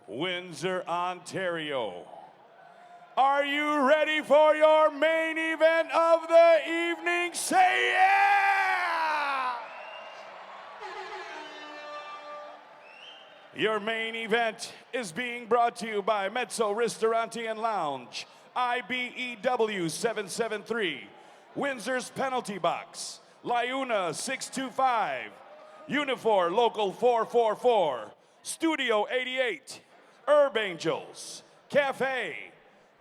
Windsor, Ontario. Are you ready for your main event of the evening? Say yeah! Your main event is being brought to you by Mezzo Ristorante and Lounge, IBEW 773, Windsor's Penalty Box, Liuna 625, Unifor Local 444, Studio 88, Herb Angels, Cafe,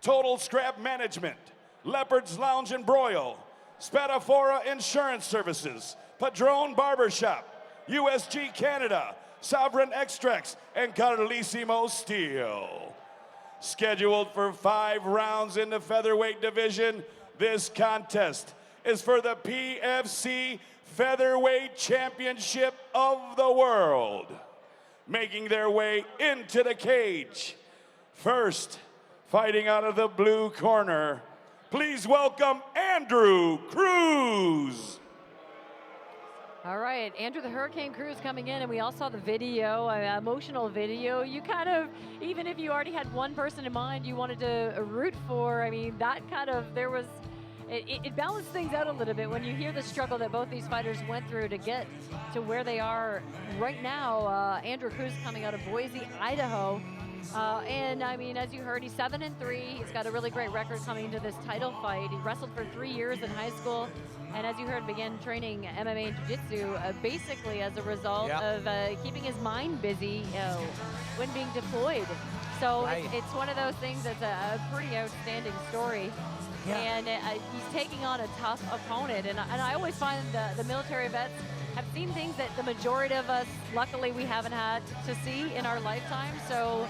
Total Scrap Management, Leopard's Lounge and Broil, Spadafora Insurance Services, Padron Barbershop, USG Canada, Sovereign Extracts, and Carlissimo Steel. Scheduled for 5 rounds in the featherweight division, this contest is for the PFC Featherweight Championship of the World. Making their way into the cage. First, fighting out of the blue corner, please welcome Andrew Cruz. All right, Andrew the Hurricane Cruz coming in, and we all saw the video, emotional video. You kind of, even if you already had one person in mind you wanted to root for, I mean, that kind of, it balanced things out a little bit when you hear the struggle that both these fighters went through to get to where they are right now. Andrew Cruz coming out of Boise, Idaho. And I mean, as you heard, he's 7-3. He's got a really great record coming into this title fight. He wrestled for 3 years in high school. And as you heard, began training MMA and Jiu-Jitsu basically as a result of keeping his mind busy when being deployed. So it's one of those things that's a pretty outstanding story. Yeah. And he's taking on a tough opponent. And I always find the military vets have seen things that the majority of us, luckily, we haven't had to see in our lifetime. So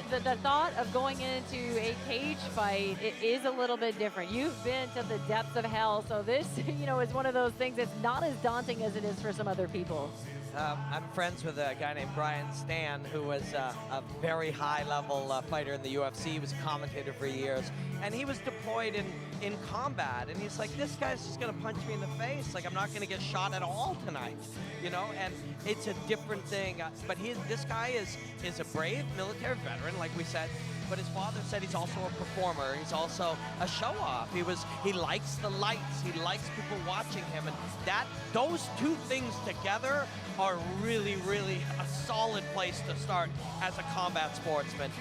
the thought of going into a cage fight, it is a little bit different. You've been to the depths of hell, so this, is one of those things that's not as daunting as it is for some other people. I'm friends with a guy named Brian Stan, who was a very high-level fighter in the UFC. He was a commentator for years, and he was deployed in combat. And he's like, this guy's just going to punch me in the face. Like, I'm not going to get shot at all tonight, And it's a different thing. But this guy is a brave military veteran, like we said. But his father said he's also a performer. He's also a show-off. He likes the lights. He likes people watching him, and those two things together are really, really a solid place to start as a combat sportsman.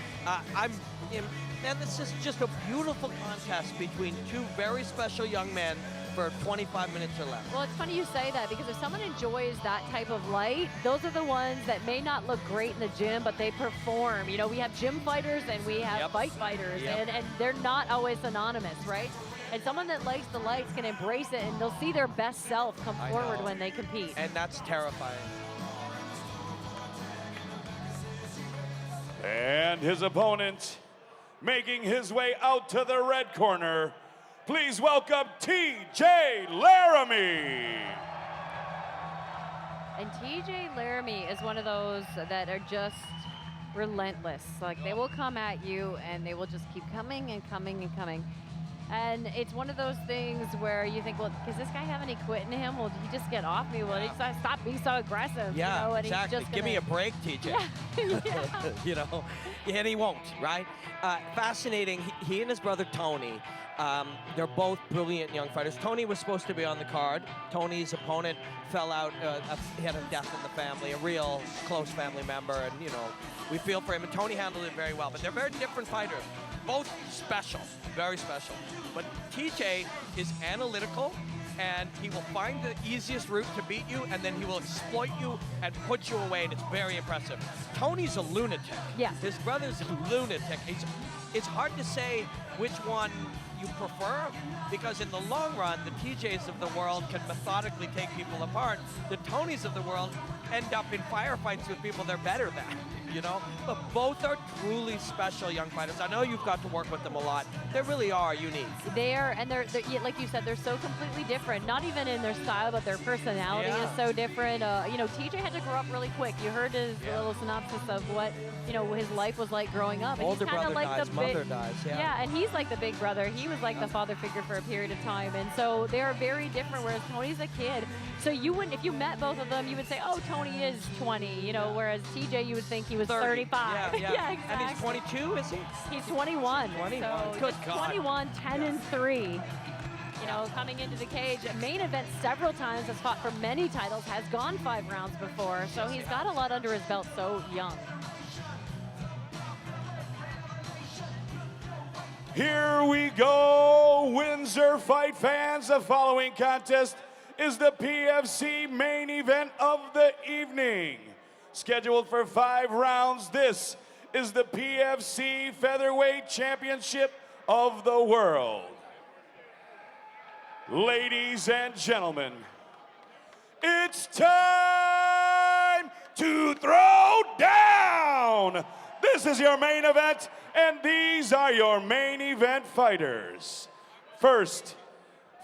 And this is just a beautiful contest between two very special young men for 25 minutes or less. Well, it's funny you say that, because if someone enjoys that type of light, those are the ones that may not look great in the gym, but they perform. We have gym fighters and we have fight fighters, and they're not always synonymous, right? And someone that likes the lights can embrace it, and they'll see their best self come forward when they compete. And that's terrifying. And his opponent, making his way out to the red corner, please welcome TJ Laramie. And TJ Laramie is one of those that are just relentless. Like, they will come at you and they will just keep coming and coming and coming. And it's one of those things where you think, well, does this guy have any quit in him? Will he just get off me? Will he stop being so aggressive? Yeah, and exactly. He's just Give me a break, TJ. Yeah. And he won't, right? Fascinating. He and his brother Tony, they're both brilliant young fighters. Tony was supposed to be on the card. Tony's opponent fell out. He had a death in the family, a real close family member, and we feel for him. And Tony handled it very well. But they're very different fighters. Both special, very special. But TJ is analytical, and he will find the easiest route to beat you, and then he will exploit you and put you away, and it's very impressive. Tony's a lunatic. Yeah. His brother's a lunatic. It's hard to say which one you prefer, because in the long run, the TJs of the world can methodically take people apart. The Tonys of the world end up in firefights with people they're better than. But both are truly special young fighters. I know you've got to work with them a lot. They really are unique. They are, and they're like you said, they're so completely different. Not even in their style, but their personality is so different. TJ had to grow up really quick. You heard his little synopsis of what his life was like growing up. And Older he's brother like dies, mother dies. Yeah, and he's like the big brother. He he was like the father figure for a period of time. And so they are very different, whereas Tony's a kid. So you wouldn't, if you met both of them, you would say, oh, Tony is 20, you know, whereas TJ, you would think he was 35. Yeah, Yeah, exactly. And he's 22, is he? He's 21. 21. So Good just God. 21, 10 and 3. You know, coming into the cage, main event several times, has fought for many titles, has gone 5 rounds before. So he's got a lot under his belt so young. Here we go, Windsor fight fans. The following contest is the PFC main event of the evening. Scheduled for 5 rounds, this is the PFC Featherweight Championship of the world. Ladies and gentlemen, it's time to throw down. This is your main event, and these are your main event fighters. First,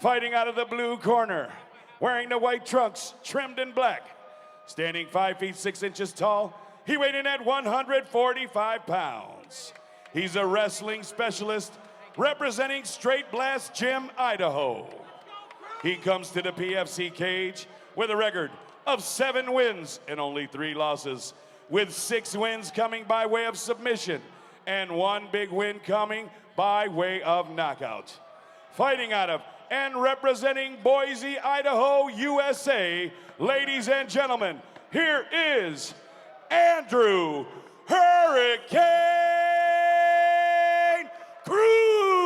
fighting out of the blue corner, wearing the white trunks trimmed in black, standing 5 feet 6 inches tall, he weighed in at 145 pounds. He's a wrestling specialist representing Straight Blast Gym, Idaho. He comes to the PFC cage with a record of 7 wins and only 3 losses, with 6 wins coming by way of submission and 1 big win coming by way of knockout. Fighting out of and representing Boise, Idaho, USA, ladies and gentlemen, here is Andrew Hurricane Cruz.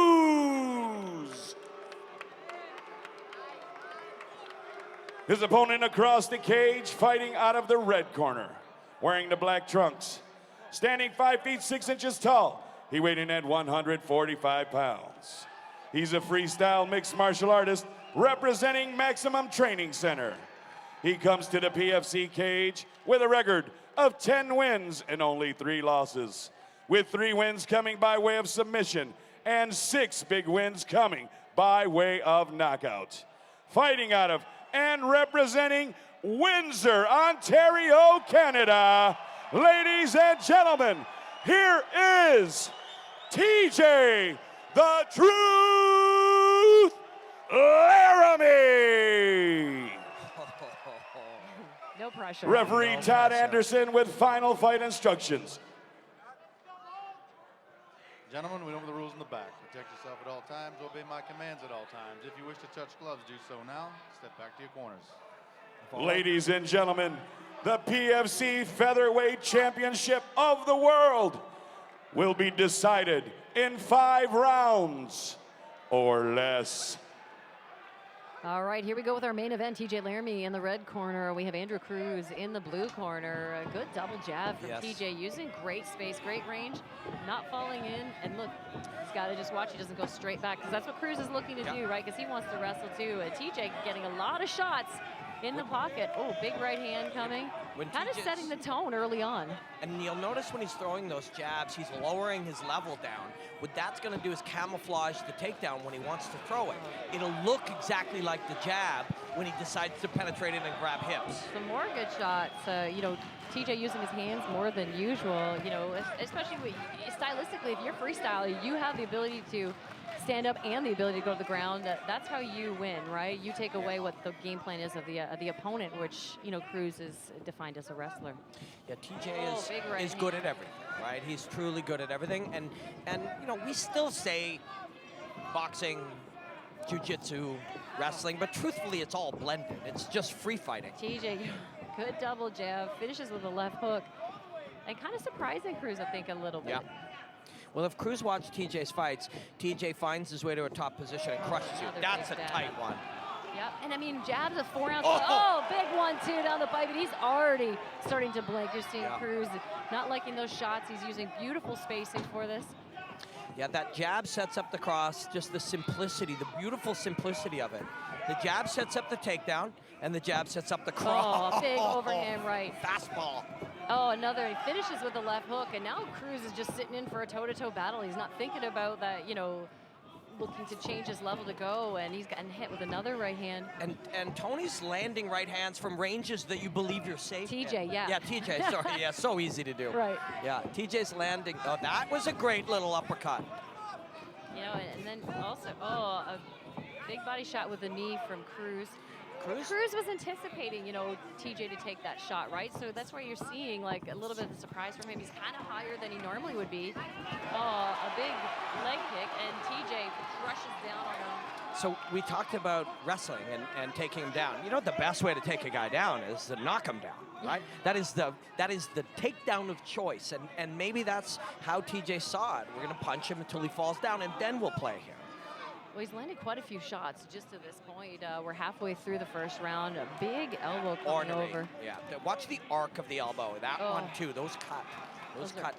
His opponent across the cage, fighting out of the red corner, wearing the black trunks, standing 5 feet 6 inches tall. He weighed in at 145 pounds. He's a freestyle mixed martial artist representing Maximum Training Center. He comes to the PFC cage with a record of 10 wins and only 3 losses, with 3 wins coming by way of submission and 6 big wins coming by way of knockout. Fighting out of and representing Windsor, Ontario, Canada, ladies and gentlemen, here is TJ the Truth Laramie. No pressure. Referee Todd Anderson with final fight instructions. Gentlemen, we know the rules in the back. Protect yourself at all times. Obey my commands at all times. If you wish to touch gloves, do so now. Step back to your corners. Ladies and gentlemen, the PFC Featherweight Championship of the world will be decided in 5 rounds or less. All right, here we go with our main event. TJ Laramie in the red corner. We have Andrew Cruz in the blue corner. A good double jab from TJ, using great space, great range, not falling in. And look, he's got to just watch he doesn't go straight back, because that's what Cruz is looking to do, right? Because he wants to wrestle too. TJ getting a lot of shots in the pocket. Oh, big right hand coming. Kind of setting the tone early on. And you'll notice when he's throwing those jabs, he's lowering his level down. What that's going to do is camouflage the takedown when he wants to throw it. It'll look exactly like the jab when he decides to penetrate it and grab hips. Some more good shots. You know, TJ using his hands more than usual. You know, especially stylistically, if you're freestyle, you have the ability to stand up and the ability to go to the ground. That's how you win, right? You take away what the game plan is of the opponent, which, you know, Cruz is defined as a wrestler. Yeah, TJ is good at everything, right? He's truly good at everything. And you know, we still say boxing, jiu-jitsu, wrestling, but truthfully, it's all blended. It's just free fighting. TJ, good double jab, finishes with a left hook. And kind of surprising Cruz, I think, a little bit. Yeah. Well, if Cruz watched TJ's fights, TJ finds his way to a top position and crushes you. That's a tight one. Yep, and I mean, jabs, a 4-ounce. Oh, big 1-2 down the pipe, and he's already starting to blink. You're seeing Cruz not liking those shots. He's using beautiful spacing for this. Yeah, that jab sets up the cross, just the simplicity, the beautiful simplicity of it. The jab sets up the takedown, and the jab sets up the cross. Oh, big overhand right. Fastball. Oh, another, he finishes with a left hook, and now Cruz is just sitting in for a toe-to-toe battle. He's not thinking about that, you know, looking to change his level to go, and he's gotten hit with another right hand. And Tony's landing right hands from ranges that you believe you're safe TJ, in. yeah. Yeah, TJ, sorry, yeah, so easy to do. Right. Yeah, TJ's landing, oh, that was a great little uppercut. You know, and then also, a big body shot with the knee from Cruz. Cruz? Cruz was anticipating, you know, TJ to take that shot, right? So that's why you're seeing like a little bit of a surprise from him. He's kind of higher than he normally would be. A big leg kick, and TJ crushes down on him. So we talked about wrestling and taking him down. You know, the best way to take a guy down is to knock him down, right? That is the takedown of choice, and maybe that's how TJ saw it. We're gonna punch him until he falls down, and then we'll play here. Well, he's landed quite a few shots just to this point. We're halfway through the first round. A big elbow coming over. Yeah, watch the arc of the elbow. That one too. Those cut. Those cut.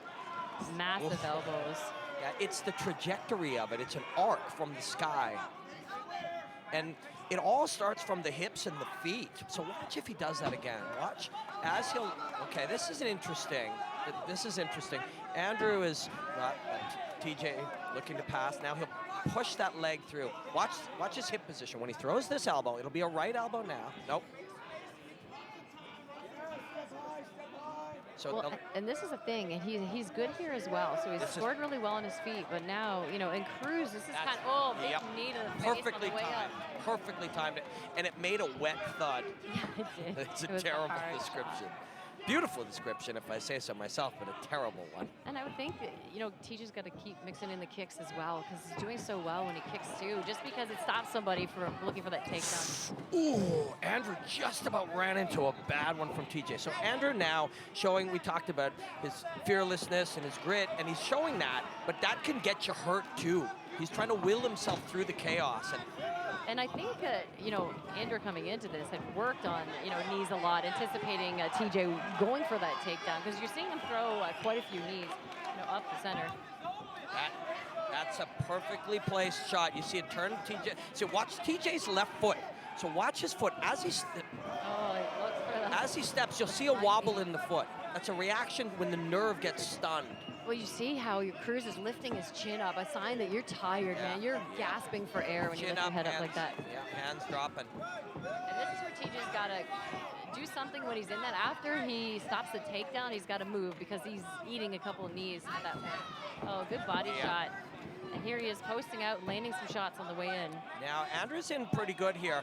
Massive elbows. Yeah, it's the trajectory of it. It's an arc from the sky. And it all starts from the hips and the feet. So watch if he does that again. Watch as he'll. Okay, this is interesting. This is interesting. Andrew is TJ looking to pass. Now he'll push that leg through. Watch his hip position. When he throws this elbow, it'll be a right elbow now. Nope. So well, and this is a thing, and he's good here as well. So he's scored really well on his feet, but now, you know, in Cruz, this is kind of, big knee to the face on the way up. Perfectly timed it, and it made a wet thud. Yeah, it did. It's a terrible description. Beautiful description, if I say so myself, but a terrible one. And I would think that, you know, TJ's got to keep mixing in the kicks as well, because he's doing so well when he kicks too, just because it stops somebody from looking for that takedown. Ooh, Andrew just about ran into a bad one from TJ. So Andrew now showing, we talked about his fearlessness and his grit, and he's showing that, but that can get you hurt too. He's trying to will himself through the chaos. And I think that, you know, Andrew coming into this had worked on, you know, knees a lot, anticipating TJ going for that takedown, because you're seeing him throw quite a few knees, you know, up the center. That's a perfectly placed shot. You see it turn TJ. So watch TJ's left foot. So watch his foot as he as he steps. You'll see a wobble in the foot. That's a reaction when the nerve gets stunned. Well, you see how your Cruz is lifting his chin up, a sign that you're tired, man. You're gasping for air when you lift your head up like that. Yeah, hands dropping. And this is where TJ's got to do something when he's in that. After he stops the takedown, he's got to move, because he's eating a couple of knees at that point. Oh, good body shot. And here he is posting out, landing some shots on the way in. Now, Andrew's in pretty good here.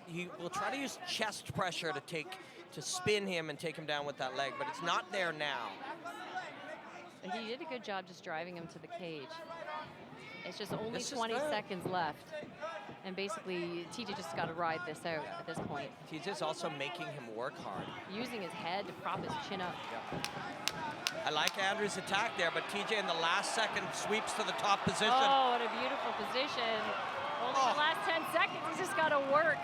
He will try to use chest pressure to spin him and take him down with that leg, but it's not there now. He did a good job just driving him to the cage. It's just only 20 seconds left. And basically, TJ just got to ride this out at this point. TJ's also making him work hard. Using his head to prop his chin up. I like Andrew's attack there, but TJ in the last second sweeps to the top position. Oh, what a beautiful position. Only the last 10 seconds, he's just got to work.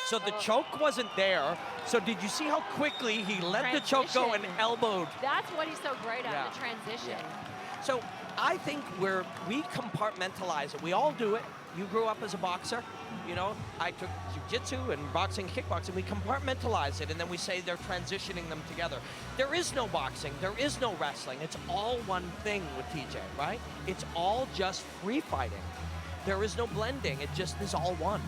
So the choke wasn't there. So did you see how quickly he let the choke go and elbowed? That's what he's so great at, the transition. Yeah. So I think we compartmentalize it. We all do it. You grew up as a boxer. You know, I took jiu-jitsu and boxing, kickboxing. We compartmentalize it, and then we say they're transitioning them together. There is no boxing. There is no wrestling. It's all one thing with TJ, right? It's all just free fighting. There is no blending. It just is all one.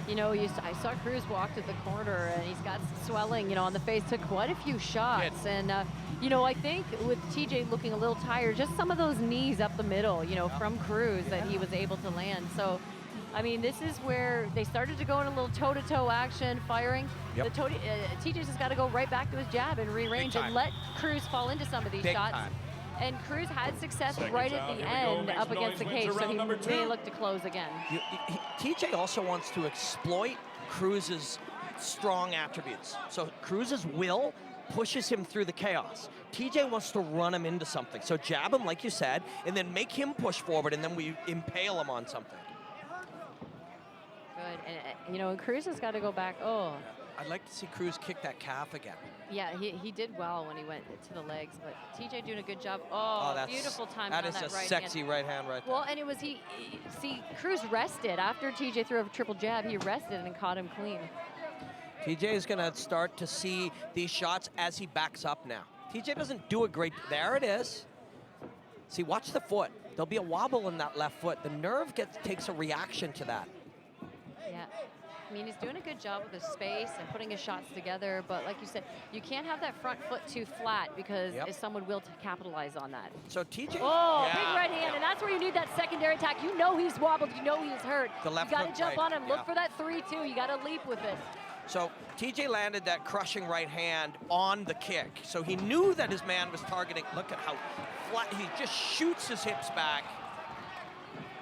You know, I saw Cruz walk to the corner, and he's got swelling, you know, on the face. Took quite a few shots. And, you know, I think with TJ looking a little tired, just some of those knees up the middle, you know, from Cruz that he was able to land. So, I mean, this is where they started to go in a little toe-to-toe action, firing. Yep. TJ's just got to go right back to his jab and rearrange and let Cruz fall into some of these shots. And Cruz had success right at the end up against the cage, so he may look to close again. TJ also wants to exploit Cruz's strong attributes. So Cruz's will pushes him through the chaos. TJ wants to run him into something. So jab him, like you said, and then make him push forward, and then we impale him on something. Good, and you know, and Cruz has got to go back. I'd like to see Cruz kick that calf again. Yeah, he did well when he went to the legs, but TJ doing a good job. That's Beautiful time that on is that a right sexy hand. right hand right there. Well, and it was see, Cruz rested. After TJ threw a triple jab, he rested and caught him clean. TJ is going to start to see these shots as he backs up now. TJ doesn't do a great, there it is. See, watch the foot. There'll be a wobble in that left foot. The nerve takes a reaction to that. Yeah. mean, he's doing a good job with his space and putting his shots together, but like you said, you can't have that front foot too flat because someone will capitalize on that. So TJ. Oh, big right hand, and that's where you need that secondary attack. You know he's wobbled, you know he's hurt. The left you got to hook jump right, on him, look for that 3-2. You got to leap with it. So TJ landed that crushing right hand on the kick. So he knew that his man was targeting. Look at how flat, he just shoots his hips back.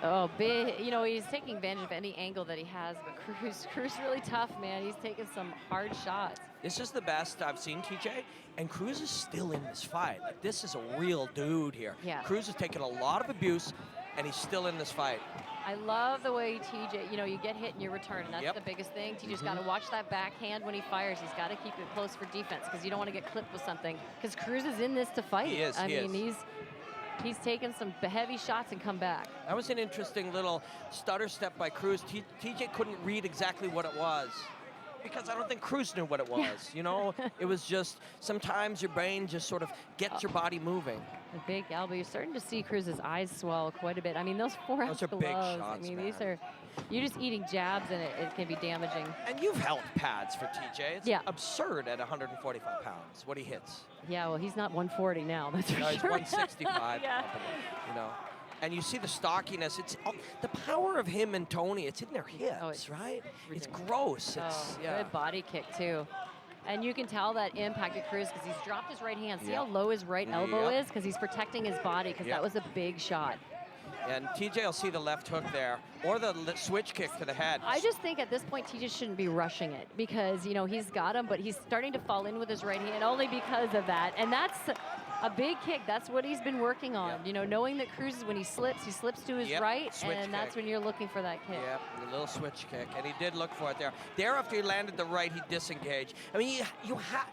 Oh, big, you know, he's taking advantage of any angle that he has, but Cruz really tough, man. He's taking some hard shots. This is the best I've seen TJ, and Cruz is still in this fight. Like, this is a real dude here. Yeah. Cruz has taken a lot of abuse, and he's still in this fight. I love the way TJ, you know, you get hit in your return, and that's the biggest thing. TJ's got to watch that backhand when he fires. He's got to keep it close for defense because you don't want to get clipped with something. Because Cruz is in this to fight. He is. I mean, he's taken some heavy shots and come back. That was an interesting little stutter step by Cruz. TJ couldn't read exactly what it was because I don't think Cruz knew what it was. You know, it was just sometimes your brain just sort of gets your body moving. A big elbow. You're starting to see Cruz's eyes swell quite a bit. I mean, those 4-ounce Those are big gloves. shots, I mean, man. these are, you're just eating jabs, and it can be damaging. And you've held pads for TJ. It's absurd at 145 pounds what he hits. Yeah, well, he's not 140 now. That's for No, he's sure. 165. Yeah. Probably, you know. And you see the stockiness. It's the power of him and Tony. It's in their hips, right? It's gross. It's good body kick too. And you can tell that impacted Cruz because he's dropped his right hand. See how low his right elbow is? Because he's protecting his body because that was a big shot. And TJ will see the left hook there or the switch kick to the head. I just think at this point TJ shouldn't be rushing it because, you know, he's got him, but he's starting to fall in with his right hand only because of that. And that's a big kick. That's what he's been working on. You know, knowing that Cruz, when he slips to his right, and that's when you're looking for that kick. Yep, the little switch kick, and he did look for it there. There, after he landed the right, he disengaged. I mean,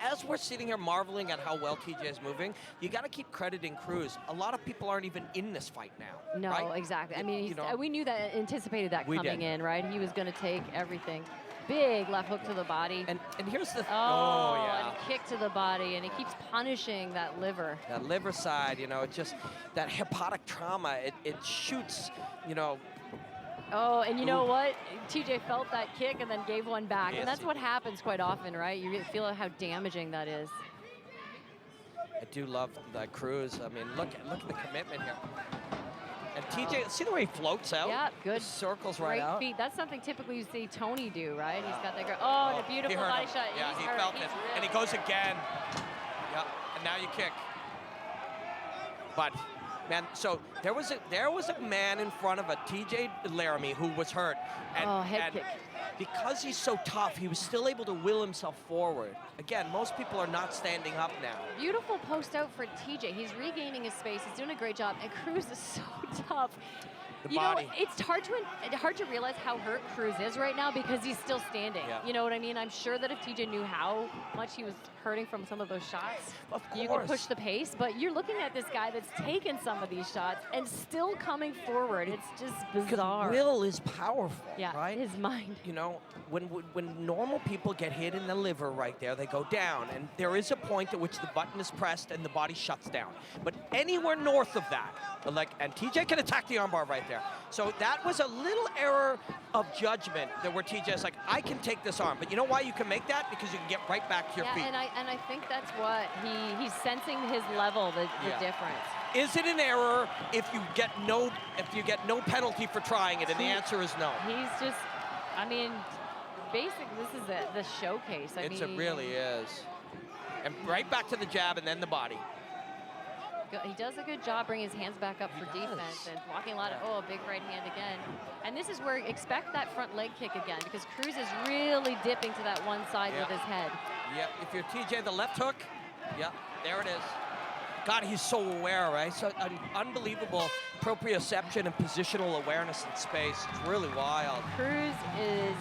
as we're sitting here marveling at how well TJ is moving, you got to keep crediting Cruz. A lot of people aren't even in this fight now. No, right? exactly. I mean, you know, we knew that, anticipated that coming in, right? He was going to take everything. Big left hook to the body. And here's the... and kick to the body, and he keeps punishing that liver. That liver side, you know, it just, that hepatic trauma, it shoots, you know. Oh, and you know what? TJ felt that kick and then gave one back. Yes, and that's what happens quite often, right? You feel how damaging that is. I do love the Cruz. I mean, look at the commitment here. And TJ, see the way he floats out? Yeah, good. Just circles right out. Feet. That's something typically you see Tony do, right? He's got that great, and a beautiful body shot. Yeah, He's he hurt. felt He's it. really And he goes again. Yeah, and now you kick. But, man, so there was a man in front of a TJ Laramie who was hurt. And, head kick. Because he's so tough, he was still able to will himself forward. Again, most people are not standing up now. Beautiful post out for TJ. He's regaining his space. He's doing a great job. And Cruz is so tough. The body. Know, it's hard to realize how hurt Cruz is right now because he's still standing. Yeah. You know what I mean? I'm sure that if TJ knew how much he was hurting from some of those shots, you could push the pace. But you're looking at this guy that's taken some of these shots and still coming forward. It's just bizarre. Will is powerful, right? His mind. You know, when normal people get hit in the liver right there, they go down. And there is a point at which the button is pressed and the body shuts down. But anywhere north of that, and TJ can attack the armbar right there. So that was a little error of judgment that where TJ's like, I can take this arm. But you know why you can make that? Because you can get right back to your feet. And I think that's what he's sensing his level, the difference. Is it an error if you get no penalty for trying it? And the answer is no. He's just, I mean, basically this is the showcase. It really is. And right back to the jab and then the body. He does a good job bringing his hands back up for defense and blocking a lot of, a big right hand again. And this is where expect that front leg kick again because Cruz is really dipping to that one side with his head. Yep, if you're TJ, the left hook, yep, there it is. God, he's so aware, right? So unbelievable proprioception and positional awareness in space. It's really wild. Cruz is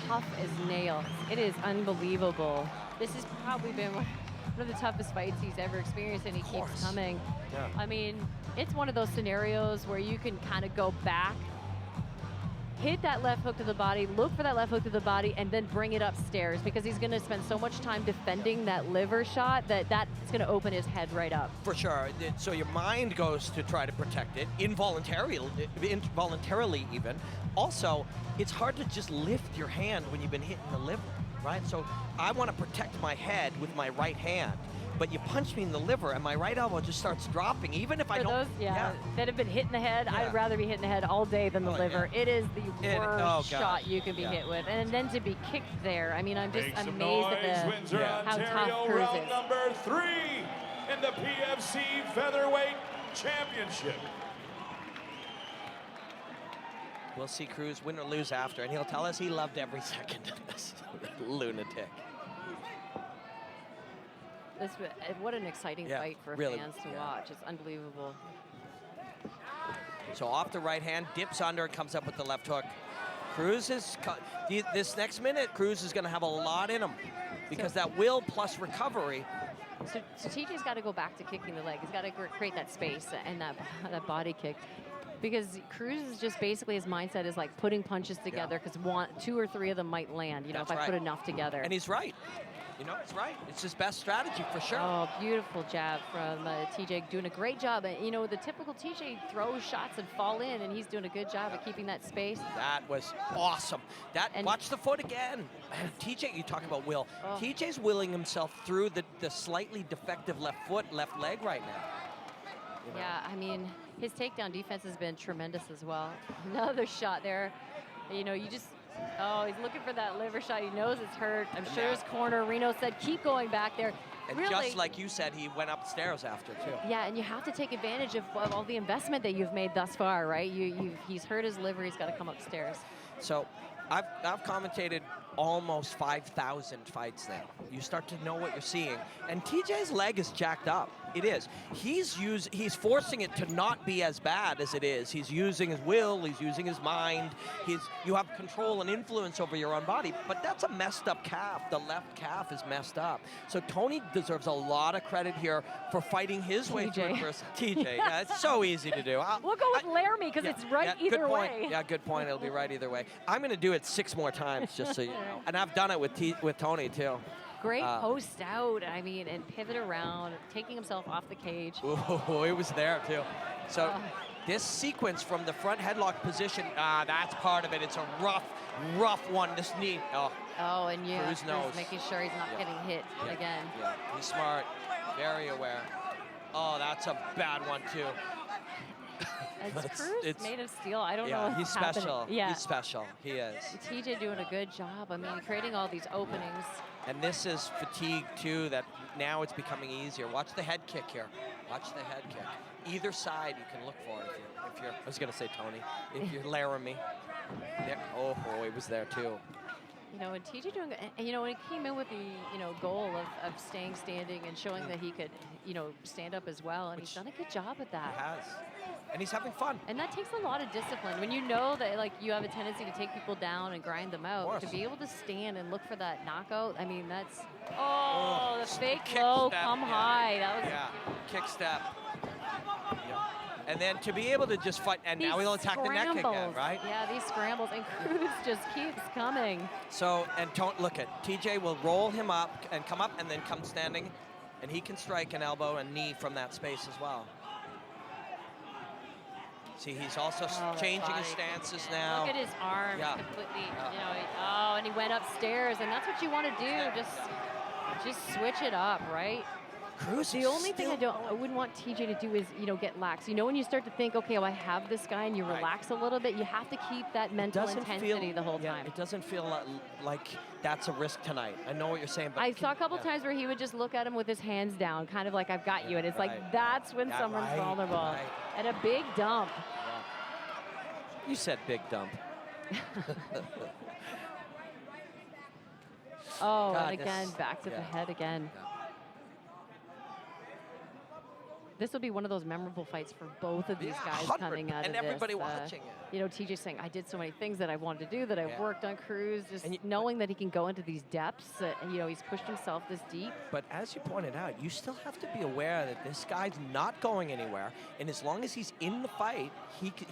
tough as nails. It is unbelievable. This has probably been one of the toughest fights he's ever experienced, and he keeps coming. Yeah. I mean, it's one of those scenarios where you can kind of go back hit that left hook to the body, look for that left hook to the body, and then bring it upstairs, because he's going to spend so much time defending that liver shot that that's going to open his head right up. For sure. So your mind goes to try to protect it, involuntarily even. Also, it's hard to just lift your hand when you've been hitting the liver, right? So I want to protect my head with my right hand, but you punch me in the liver and my right elbow just starts dropping, even if I don't. Those, that have been hit in the head, I'd rather be hit in the head all day than the liver. Yeah. It is the worst shot you can be hit with. And then to be kicked there, I mean, I'm just amazed at Windsor, how tough Ontario, Cruz round is. number 3 in the PFC Featherweight Championship. We'll see Cruz win or lose after, and he'll tell us he loved every second of this. Lunatic. What an exciting fight for really, fans to watch. It's unbelievable. So off the right hand, dips under, and comes up with the left hook. Cruz is, this next minute, Cruz is going to have a lot in him, because that will plus recovery. So TJ's got to go back to kicking the leg. He's got to create that space and that body kick. Because Cruz is just basically, his mindset is like putting punches together, because 2 or 3 of them might land, you know, if I put enough together. And he's right. You know, it's right. It's his best strategy for sure. Oh, beautiful jab from TJ, doing a great job. You know, the typical TJ throws shots and fall in, and he's doing a good job of keeping that space. That was awesome. Watch the foot again. TJ, you talk about will. Oh. TJ's willing himself through the slightly defective left leg right now. You know? Yeah, I mean, his takedown defense has been tremendous as well. Another shot there. You know, he's looking for that liver shot. He knows it's hurt. I'm sure his corner, Reno, said, keep going back there. And really, just like you said, he went upstairs after, too. Yeah, and you have to take advantage of all the investment that you've made thus far, right? He's hurt his liver. He's got to come upstairs. So I've commentated almost 5,000 fights now. You start to know what you're seeing. And TJ's leg is jacked up. It is. He's forcing it to not be as bad as it is. He's using his will, he's using his mind. You have control and influence over your own body, but that's a messed up calf. The left calf is messed up. So Tony deserves a lot of credit here for fighting his way through it versus TJ. Yeah, it's so easy to do. We'll go with Laramie, because it's right either way. Yeah, good point. It'll be right either way. I'm going to do it 6 more times, just so you know. And I've done it with Tony, too. Great post out, I mean, and pivot around, taking himself off the cage. Oh, it was there, too. So this sequence from the front headlock position, that's part of it. It's a rough one. This knee. And Cruz knows. Making sure he's not getting hit again. Yeah, he's smart, very aware. Oh, that's a bad one, too. Cruz made of steel. I don't know what's he's happening. special. Yeah. He's special. He is. TJ doing a good job. I mean, creating all these openings. And this is fatigue, too, that now it's becoming easier. Watch the head kick here. Watch the head kick. Either side you can look for if you're I was going to say Tony, if you're Laramie. There, it was there, too. You know, and TJ doing, and, you know, when he came in with the, goal of staying standing and showing that he could, stand up as well, and he's done a good job at that. He has. And he's having fun. And that takes a lot of discipline. When you know that, like, you have a tendency to take people down and grind them out, to be able to stand and look for that knockout, I mean, that's, the fake low, come high. That was kick step. And then to be able to just fight, and now he'll attack the neck again, right? Yeah, these scrambles, and Cruz just keeps coming. So, and look at, TJ will roll him up and come up and then come standing, and he can strike an elbow and knee from that space as well. See, he's also changing his stances now. Look at his arm completely, and he went upstairs, and that's what you want to do, just switch it up, right? Cruz, the only thing I wouldn't want TJ to do is, get lax. When you start to think, okay, I have this guy, and you relax a little bit, you have to keep that mental intensity the whole time. It doesn't feel like that's a risk tonight. I know what you're saying, but I saw a couple times where he would just look at him with his hands down, kind of like, I've got you, and it's like, that's when someone's vulnerable. And a big dump. You said big dump. And again, back to the head again. this will be one of those memorable fights for both of these Yeah, guys 100, coming out and of everybody this. watching it. You know, TJ saying, I did so many things that I wanted to do, that I Yeah. worked on Cruz, just And knowing that he can go into these depths, you know, he's pushed himself this deep. But as you pointed out, you still have to be aware that this guy's not going anywhere, and as long as he's in the fight,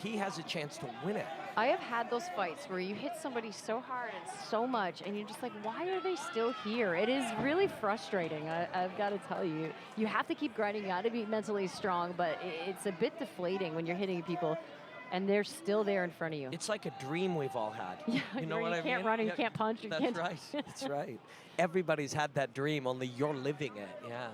he has a chance to win it. I have had those fights where you hit somebody so hard and so much, and you're just like, why are they still here? It is really frustrating, I've got to tell you. You have to keep grinding, you got to be mentally strong, but it's a bit deflating when you're hitting people and they're still there in front of you. It's like a dream we've all had. Yeah, you know where what you I can't mean? run and you can't punch. You That's can't right. That's right. Everybody's had that dream, only you're living it. Yeah.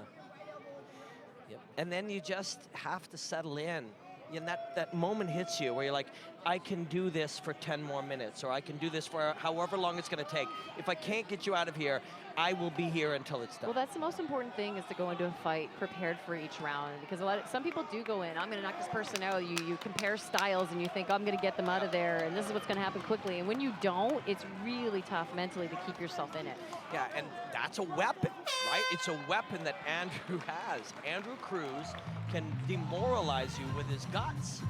Yep. And then you just have to settle in. And that moment hits you where you're like, I can do this for 10 more minutes, or I can do this for however long it's going to take. If I can't get you out of here, I will be here until it's done. Well, that's the most important thing, is to go into a fight prepared for each round, because some people do go in, I'm going to knock this person out. You compare styles and you think, I'm going to get them out of there and this is what's going to happen quickly. And when you don't, it's really tough mentally to keep yourself in it. Yeah, and that's a weapon, right? It's a weapon that Andrew has. Andrew Cruz can demoralize you with his guts.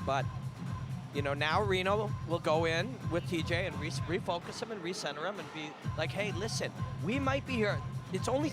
But, you know, now Reno will go in with TJ and refocus him and recenter him and be like, hey, listen, we might be here. It's only,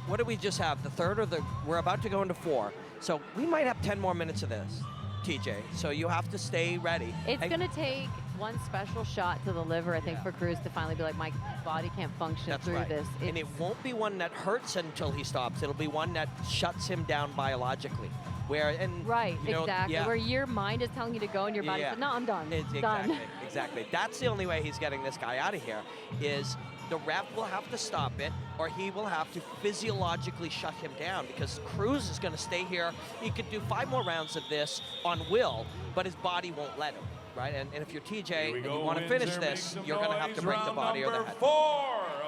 what did we just have? The third or we're about to go into 4. So we might have 10 more minutes of this, TJ. So you have to stay ready. It's going to take one special shot to the liver, I think, for Cruz to finally be like, my body can't function through this. And it won't be one that hurts until he stops. It'll be one that shuts him down biologically. Right, exactly. Where your mind is telling you to go and your body says, no, I'm done. Exactly, exactly. That's the only way he's getting this guy out of here, is the ref will have to stop it, or he will have to physiologically shut him down, because Cruz is going to stay here. He could do 5 more rounds of this on will, but his body won't let him, right? And if you're TJ and you want to finish this, you're going to have to break the body or the head. 4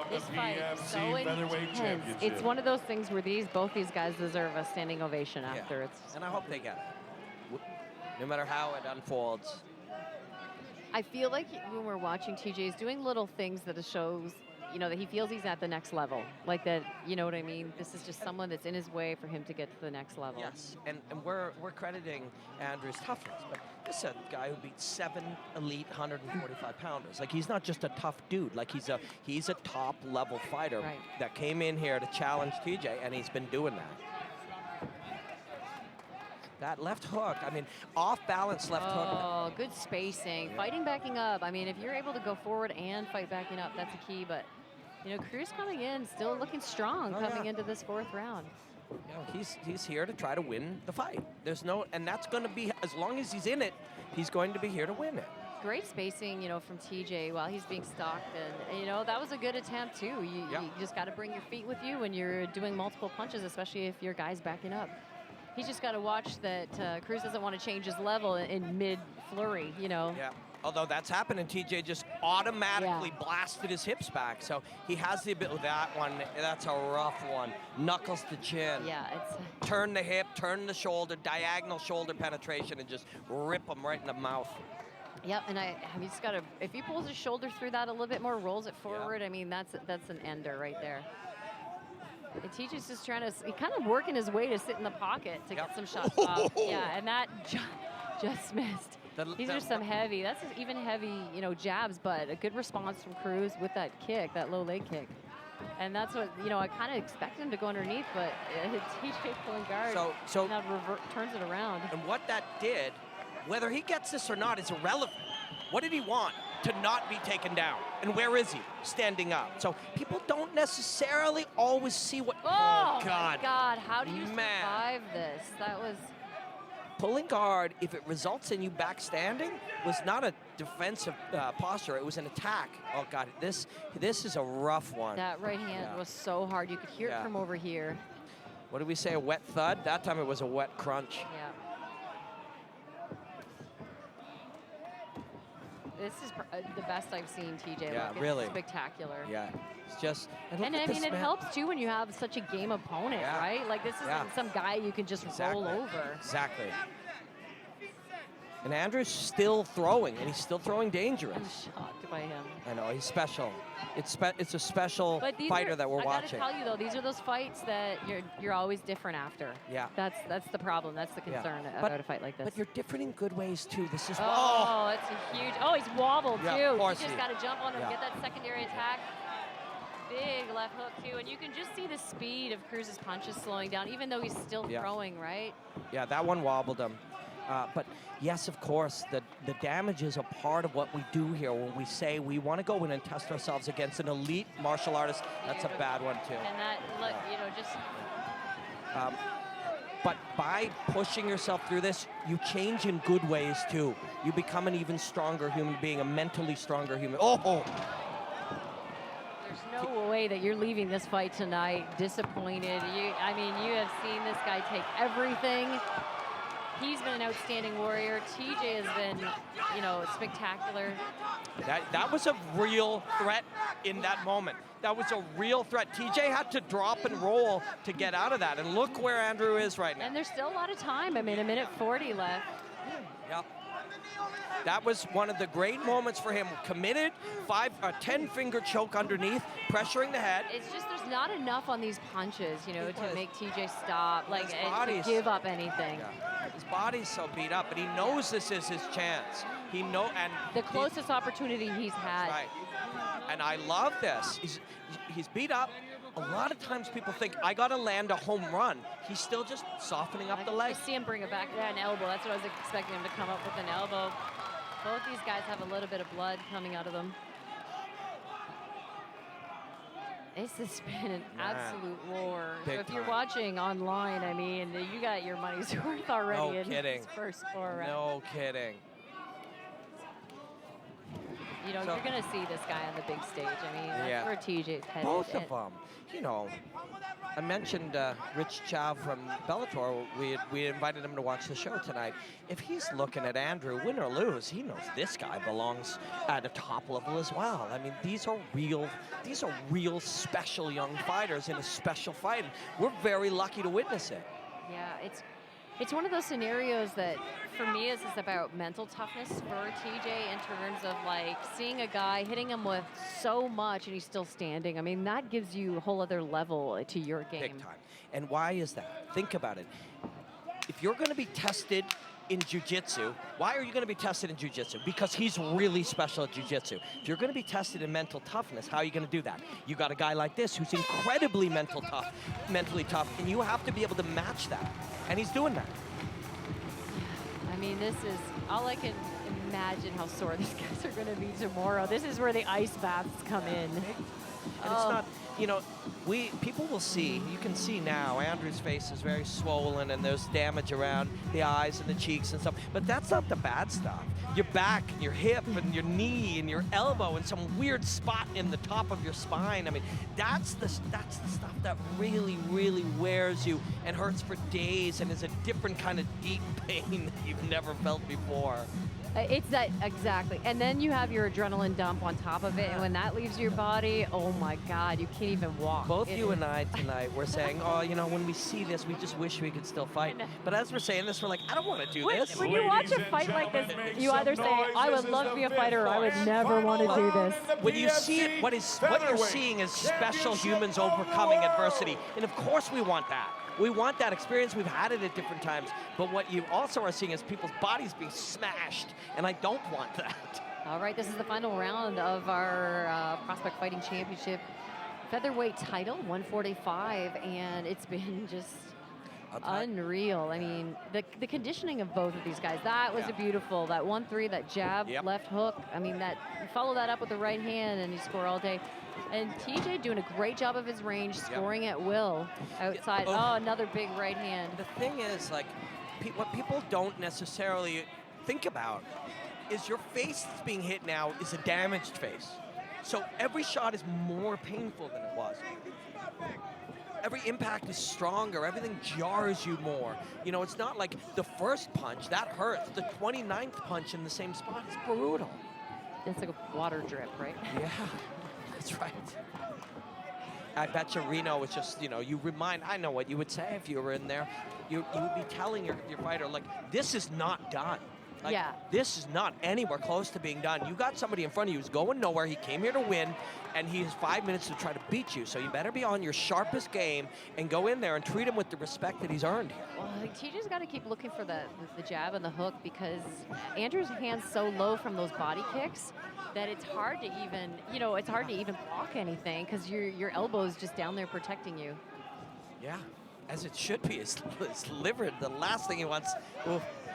of This the fight is PFC so Featherweight intense. Championship. It's one of those things where both these guys deserve a standing ovation after. And I hope they get it, no matter how it unfolds. I feel like when we're watching, TJ is doing little things that shows, you know, that he feels he's at the next level. Like that, you know what I mean? This is just someone that's in his way for him to get to the next level. Yes, and we're crediting Andrew's toughness, but this is a guy who beat 7 elite 145-pounders. Like, he's not just a tough dude. Like, he's a top-level fighter that came in here to challenge TJ, and he's been doing that. That left hook, I mean, off-balance left hook. Oh, good spacing. Fighting backing up. I mean, if you're able to go forward and fight backing up, that's a key. But, you know, Cruz coming in, still looking strong coming into this 4th round. You know, he's here to try to win the fight. There's no, and that's going to be, as long as he's in it, he's going to be here to win it. Great spacing, you know, from TJ while he's being stalked. And you know, that was a good attempt, too. You just got to bring your feet with you when you're doing multiple punches, especially if your guy's backing up. He's just got to watch that Cruz doesn't want to change his level in mid-flurry, you know. Yeah, although that's happened, and TJ just automatically blasted his hips back. So he has the ability, that one, that's a rough one. Knuckles to chin. Yeah, it's... Turn the hip, turn the shoulder, diagonal shoulder penetration, and just rip him right in the mouth. Yep, and he just got to, if he pulls his shoulder through that a little bit more, rolls it forward, I mean, that's an ender right there. And TJ's just trying to, kind of working his way to sit in the pocket to get some shots off. Yeah, and that just missed. These are some heavy, that's even heavy, you know, jabs, but a good response from Cruz with that kick, that low leg kick. And that's what, you know, I kind of expected him to go underneath, but TJ pulling guard, so now turns it around. And what that did, whether he gets this or not, is irrelevant. What did he want? To not be taken down. And where is he? Standing up. So people don't necessarily always see what... Oh, my God. How do you survive this? That was... Pulling guard, if it results in you back standing, was not a defensive posture. It was an attack. Oh, God. This is a rough one. That right hand was so hard. You could hear it from over here. What did we say? A wet thud? That time it was a wet crunch. Yeah. This is the best I've seen TJ look. It's really spectacular. Yeah, it's just... And I mean, it helps, too, when you have such a game opponent, right? Like, this isn't some guy you can just roll over. Exactly. And Andrew's still throwing, and he's still throwing dangerous. I'm shocked by him. I know, he's special. It's a special But fighter that we're watching. I gotta tell you though, these are those fights that you're always different after. Yeah. That's the problem. That's the concern about a fight like this. But you're different in good ways too. This is oh, that's a huge. Oh, he's wobbled Yeah, too. of course You just he- got to jump on him, yeah. get that secondary attack. Big left hook too, and you can just see the speed of Cruz's punches slowing down, even though he's still throwing, right? Yeah, that one wobbled him. But yes, of course, the damage is a part of what we do here when we say we want to go in and test ourselves against an elite martial artist. That's a bad one too. And that, look, you know, just But by pushing yourself through this, you change in good ways too. You become an even stronger human being, a mentally stronger human. Oh! there's no way that you're leaving this fight tonight disappointed. I mean, you have seen this guy take everything. He's been an outstanding warrior. TJ has been, you know, spectacular. That was a real threat in that moment. That was a real threat. TJ had to drop and roll to get out of that. And look where Andrew is right now. And there's still a lot of time. I mean, 1:40 left. Yep. That was one of the great moments for him. Committed, 10-finger choke underneath, pressuring the head. It's just there's not enough on these punches, you know, to make TJ stop, like, His and body's- to give up anything. Yeah. His body's so beat up, but he knows this is his chance. And The closest opportunity he's had. Right. And I love this. He's beat up. A lot of times people think, I got to land a home run. He's still just softening up the leg. I see him bring it back. Yeah, an elbow. That's what I was expecting him to come up with, an elbow. Both these guys have a little bit of blood coming out of them. This has been an absolute war. So Big if you're time. watching online, I mean, you got your money's worth already No in kidding. this first 4 rounds. No kidding. You know, So- you're going to see this guy on the big stage. I mean, that's Yeah. where TJ's headed. Both of them. You know, I mentioned Rich Chow from Bellator. We invited him to watch the show tonight. If he's looking at Andrew, win or lose, he knows this guy belongs at a top level as well. I mean, these are real special young fighters in a special fight. We're very lucky to witness it. Yeah, it's one of those scenarios that, for me, is about mental toughness for TJ in terms of, like, seeing a guy hitting him with so much and he's still standing. I mean, that gives you a whole other level to your game. Big time. And why is that? Think about it. If you're going to be tested in jiu-jitsu, why are you going to be tested in jiu-jitsu? Because he's really special at jiu-jitsu. If you're going to be tested in mental toughness, how are you going to do that? You got a guy like this who's incredibly mentally tough, and you have to be able to match that. And he's doing that. I mean, this is, all I can imagine how sore these guys are going to be tomorrow. This is where the ice baths come in. And it's not, you know, people will see, you can see now, Andrew's face is very swollen and there's damage around the eyes and the cheeks and stuff, but that's not the bad stuff. Your back, and your hip, and your knee, and your elbow, and some weird spot in the top of your spine. I mean, that's the stuff that really, really wears you and hurts for days and is a different kind of deep pain that you've never felt before. It's that, exactly. And then you have your adrenaline dump on top of it, and when that leaves your body, oh my God, you can't even walk. Both you and I tonight were saying, oh, you know, when we see this, we just wish we could still fight. But as we're saying this, we're like, I don't want to do this. When you watch a fight like this, you either say, I would love to be a fighter, or I would never want to do this. When you see it, what you're seeing is special humans overcoming adversity. And of course we want that. We want that experience. We've had it at different times. But what you also are seeing is people's bodies being smashed. And I don't want that. All right, this is the final round of our Prospect Fighting Championship featherweight title, 145. And it's been just unreal. I mean, the conditioning of both of these guys, that was a beautiful, that 1-3, that jab, left hook. I mean, that you follow that up with the right hand and you score all day. And TJ doing a great job of his range, scoring at will outside. Oh, another big right hand. The thing is, like, what people don't necessarily think about is your face that's being hit now is a damaged face. So every shot is more painful than it was. Every impact is stronger. Everything jars you more. You know, it's not like the first punch, that hurts. The 29th punch in the same spot is brutal. It's like a water drip, right? Yeah, that's right. I bet you Reno was just, you know, I know what you would say if you were in there. You would be telling your fighter, like, this is not done. Like, Yeah. this is not anywhere close to being done. You got somebody in front of you who's going nowhere. He came here to win, and he has 5 minutes to try to beat you. So you better be on your sharpest game and go in there and treat him with the respect that he's earned here. Well, I think TJ's got to keep looking for the jab and the hook, because Andrew's hand's so low from those body kicks that it's hard to even, it's hard to even block anything, because your elbow's just down there protecting you. Yeah, as it should be. His liver, the last thing he wants,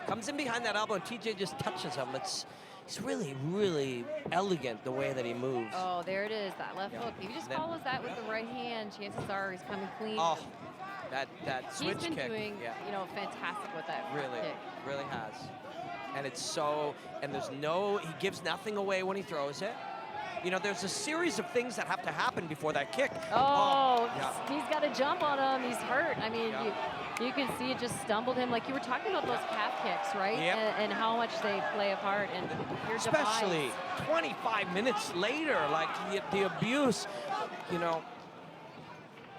comes in behind that elbow, and TJ just touches him. It's really, really elegant the way that he moves. Oh, there it is, that left hook. If he just follows that with the right hand, chances are he's coming clean. Oh, that switch kick. He's been doing, fantastic with that Really, kick. really has. And it's he gives nothing away when he throws it. There's a series of things that have to happen before that kick. He's got to jump on him. He's hurt. I mean, you can see it just stumbled him. Like you were talking about those calf kicks, right? Yep. And how much they play a part. And your especially demise. 25 minutes later, like the abuse,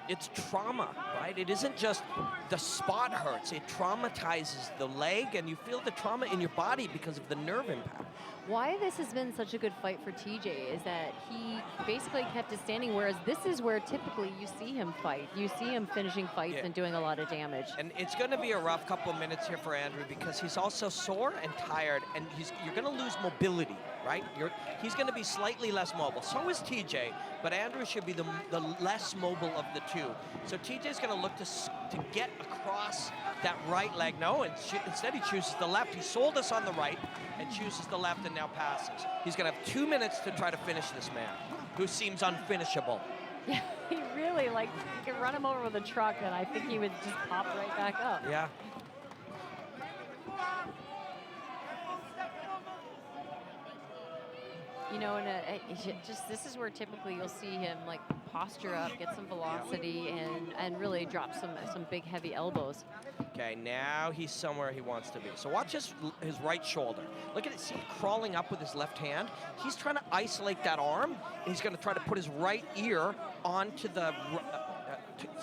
it's trauma, right? It isn't just the spot hurts. It traumatizes the leg, and you feel the trauma in your body because of the nerve impact. Why this has been such a good fight for TJ is that he basically kept it standing, whereas this is where typically you see him fight. You see him finishing fights and doing a lot of damage. And it's going to be a rough couple of minutes here for Andrew, because he's also sore and tired, and you're going to lose mobility, right? He's going to be slightly less mobile. So is TJ, but Andrew should be the less mobile of the two. So TJ's going to look to get across that right leg. No, instead he chooses the left. He sold us on the right and chooses the left and now passes. He's going to have 2 minutes to try to finish this man, who seems unfinishable. Yeah, he really, you could run him over with a truck, and I think he would just pop right back up. Yeah. This is where typically you'll see him posture up, get some velocity, and really drop some big heavy elbows. Okay, now he's somewhere he wants to be. So watch his right shoulder. Look at it, see, crawling up with his left hand. He's trying to isolate that arm, and he's going to try to put his right ear onto the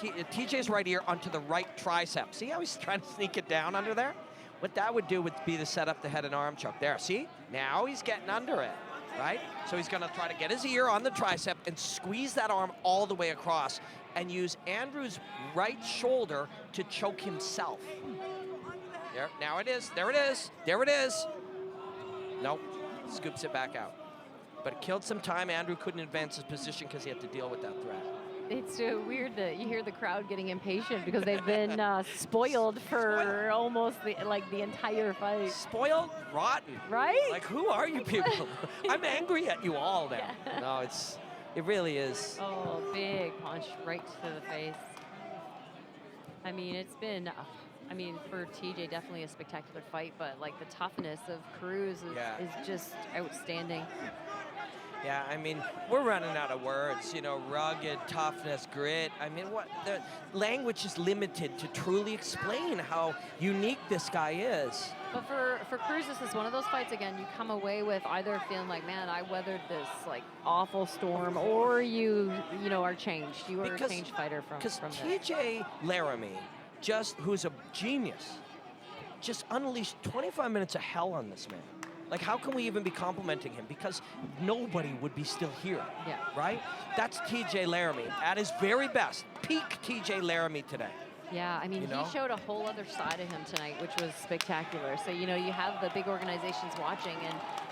TJ's right ear onto the right tricep. See how he's trying to sneak it down under there? What that would do would be to set up the head and arm choke. There, see? Now he's getting under it. Right? So he's going to try to get his ear on the tricep and squeeze that arm all the way across and use Andrew's right shoulder to choke himself. There, now it is. There it is. There it is. Nope. Scoops it back out. But it killed some time. Andrew couldn't advance his position because he had to deal with that threat. It's weird that you hear the crowd getting impatient because they've been spoiled for almost the entire fight. Spoiled? Rotten. Right? Who are you people? I'm angry at you all now. Yeah. No, it really is. Oh, big punch right to the face. I mean, it's been, for TJ, definitely a spectacular fight, but the toughness of Cruz is just outstanding. Yeah, we're running out of words, rugged, toughness, grit. The language is limited to truly explain how unique this guy is. But for Cruz, this is one of those fights, again, you come away with either feeling man, I weathered this awful storm, or you are changed. You are a changed fighter from TJ Laramie, who's a genius, just unleashed 25 minutes of hell on this man. How can we even be complimenting him? Because nobody would be still here, right? That's TJ Laramie at his very best. Peak TJ Laramie today. Yeah, he showed a whole other side of him tonight, which was spectacular. So, you have the big organizations watching,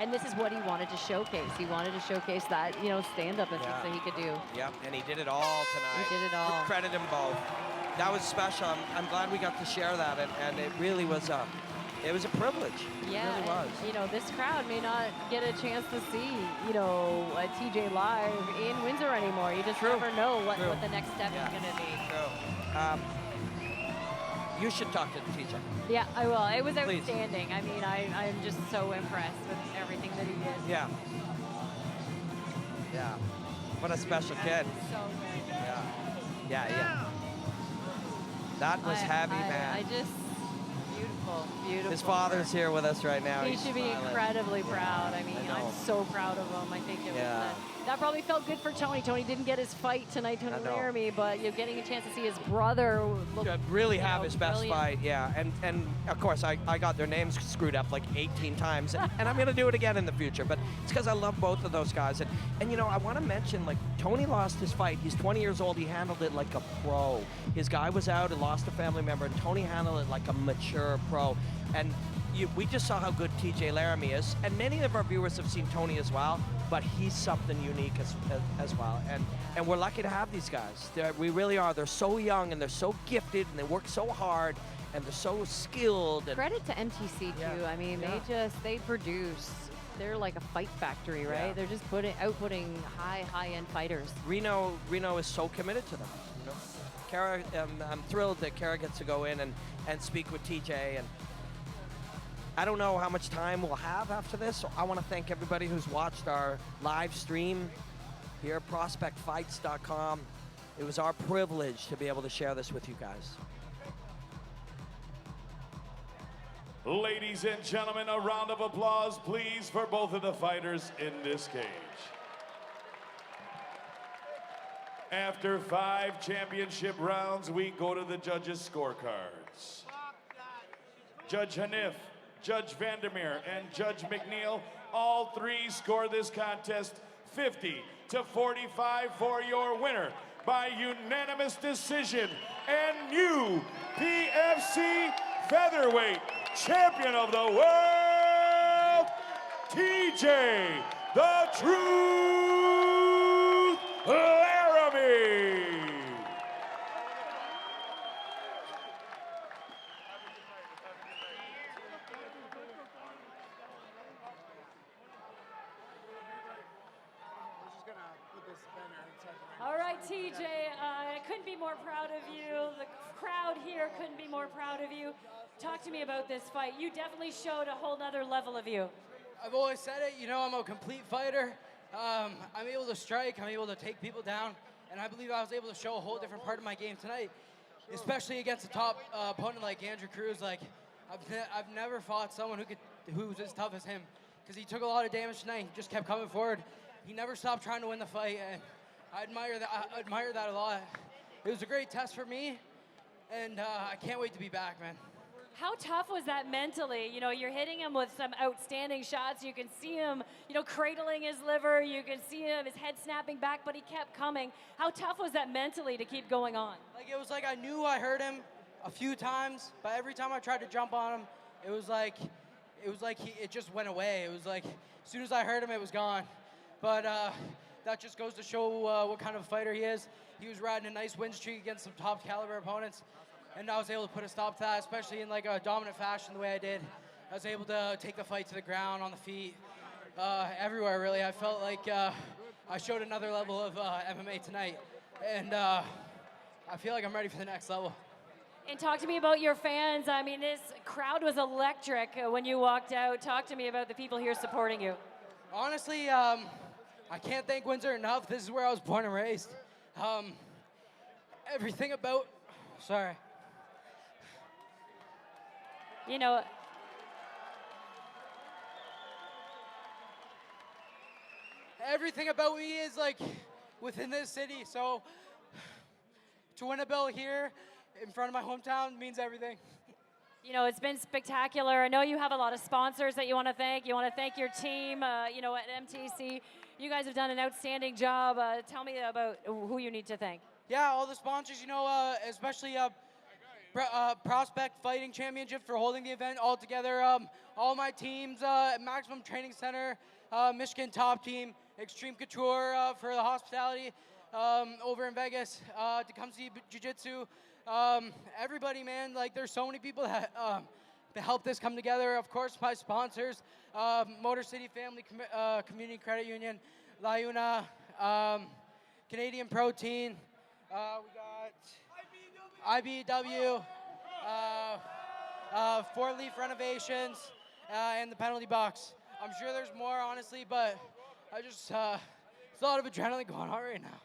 and this is what he wanted to showcase. He wanted to showcase that, stand-up and things that he could do. Yep, and he did it all tonight. He did it all. Credit him both. That was special. I'm glad we got to share that, and it really was it was a privilege. Yeah, it really was. This crowd may not get a chance to see, a TJ live in Windsor anymore. You just never know what the next step is going to be. True. You should talk to TJ. Yeah, I will. It was outstanding. I'm just so impressed with everything that he did. Yeah. Yeah. What a special kid. So good. Yeah. That was heavy, man. Beautiful. His father's here with us right now. He should be incredibly proud. I'm so proud of him. I think it was That probably felt good for Tony. Tony didn't get his fight tonight, Tony I know. Laramie, but you're getting a chance to see his brother look, Really you have know, his best brilliant. fight, yeah. And of course, I got their names screwed up like 18 times, and I'm going to do it again in the future. But it's because I love both of those guys. And you know, I want to mention, like, Tony lost his fight. He's 20 years old. He handled it like a pro. His guy was out and lost a family member, and Tony handled it like a mature pro. And we just saw how good TJ Laramie is, and many of our viewers have seen Tony as well, but he's something unique as well. And we're lucky to have these guys. We really are. They're so young, and they're so gifted, and they work so hard, and they're so skilled. And Credit to MTC too. Yeah. I mean, Yeah. they produce. They're like a fight factory, right? Yeah. They're just outputting high-end fighters. Reno is so committed to them. You know? Kara, I'm thrilled that Kara gets to go in and speak with TJ. And I don't know how much time we'll have after this, so I want to thank everybody who's watched our live stream here at prospectfights.com. It was our privilege to be able to share this with you guys. Ladies and gentlemen, a round of applause, please, for both of the fighters in this cage. After 5 championship rounds, we go to the judges' scorecards. Judge Hanif, Judge Vandermeer, and Judge McNeil, all 3 score this contest 50-45 for your winner by unanimous decision and new PFC featherweight champion of the world, TJ the Truth Laramie. All right, TJ, I couldn't be more proud of you. The crowd here couldn't be more proud of you. Talk to me about this fight. You definitely showed a whole nother level of you. I've always said it, you know, I'm a complete fighter. I'm able to strike, I'm able to take people down, and I believe I was able to show a whole different part of my game tonight, especially against a top opponent like Andrew Cruz. Like, I've never fought someone who's as tough as him, because he took a lot of damage tonight. He just kept coming forward. He never stopped trying to win the fight, and I admire that a lot. It was a great test for me, and I can't wait to be back, man. How tough was that mentally? You know, you're hitting him with some outstanding shots. You can see him, you know, cradling his liver. You can see him, his head snapping back, but he kept coming. How tough was that mentally to keep going on? Like, it was like I knew I hurt him a few times, but every time I tried to jump on him, it was like it just went away. It was like as soon as I hurt him, it was gone. But that just goes to show what kind of fighter he is. He was riding a nice win streak against some top caliber opponents, and I was able to put a stop to that, especially in like a dominant fashion the way I did. I was able to take the fight to the ground, on the feet, everywhere really. I felt like I showed another level of MMA tonight, and I feel like I'm ready for the next level. And talk to me about your fans. I mean, this crowd was electric when you walked out. Talk to me about the people here supporting you. Honestly, I can't thank Windsor enough. This is where I was born and raised. Everything about, sorry. You know, Everything about me is like within this city. So to win a belt here in front of my hometown means everything. you know, it's been spectacular. I know you have a lot of sponsors that you want to thank. You want to thank your team, you know, at MTC. You guys have done an outstanding job. Tell me about who you need to thank. Yeah, all the sponsors, you know, especially Prospect Fighting Championship for holding the event all together. All my teams, Maximum Training Center, Michigan Top Team, Extreme Couture for the hospitality over in Vegas to come see Jiu-Jitsu. Everybody, man, like there's so many people that help this come together. Of course, my sponsors, Motor City Family Community Credit Union, Launa, Canadian Protein, we got IBW, Four Leaf Renovations, and the Penalty Box. I'm sure there's more, honestly, but I just, there's a lot of adrenaline going on right now.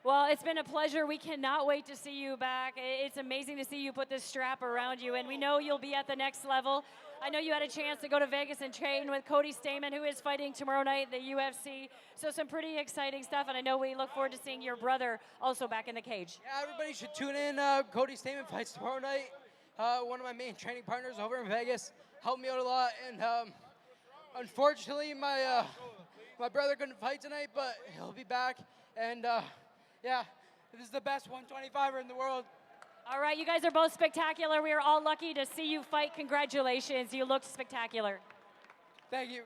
Well, it's been a pleasure. We cannot wait to see you back. It's amazing to see you put this strap around you, and we know you'll be at the next level. I know you had a chance to go to Vegas and train with Cody Stamann, who is fighting tomorrow night in the UFC. So some pretty exciting stuff, and I know we look forward to seeing your brother also back in the cage. Yeah, everybody should tune in. Cody Stamann fights tomorrow night. One of my main training partners over in Vegas helped me out a lot, and unfortunately, my brother couldn't fight tonight, but he'll be back. And yeah, this is the best 125er in the world. All right, you guys are both spectacular. We are all lucky to see you fight. Congratulations, you looked spectacular. Thank you.